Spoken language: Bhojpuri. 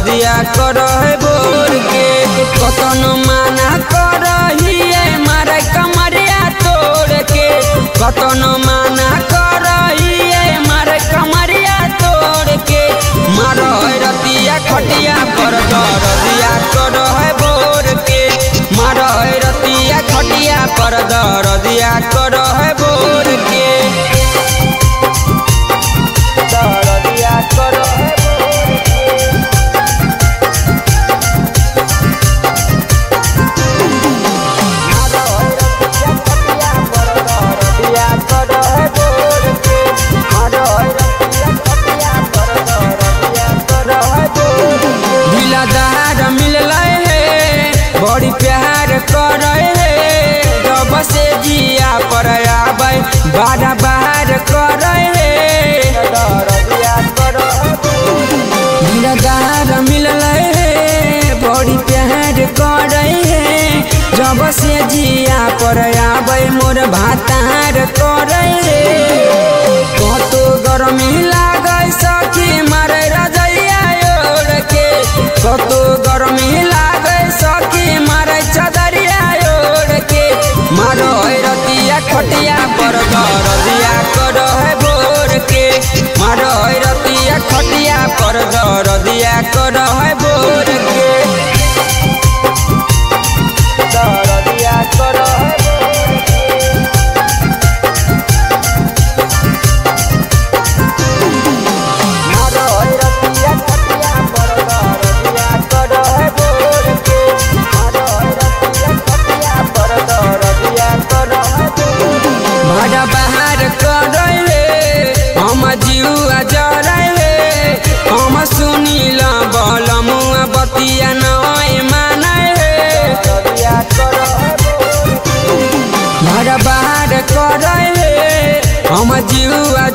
दरदिया करहे बोर के कतन माना करहिए मारे कमरिया तोड़ के कतन माना करहिए मारे कमरिया तोड़ के मारहे रतिया खटिया पर दरदिया करहे बोर के मारहे रतिया खटिया पर दरदिया करहे बोर के दरदिया करहे बड़ी प्यार करे जब से जिया पर आवे बारा बार करे दिलदार मिलल बड़ी प्यार करे जब से जिया पर आवे मोर भातार करे कतो गरमी लागे सखी मारे रजैया ओढ़ के कतो गरमी लागे सखी मारे चदरिया ओढ़ के मारो रतिया खटिया पर दरदिया करहे बोर के मारो रतिया खटिया पर दरदिया करहे बोर के दरदिया करहे बाहर करे हम जीवा जरे हम सुनील बलमुआ बतिया नय माने बाहर करे हम जीवा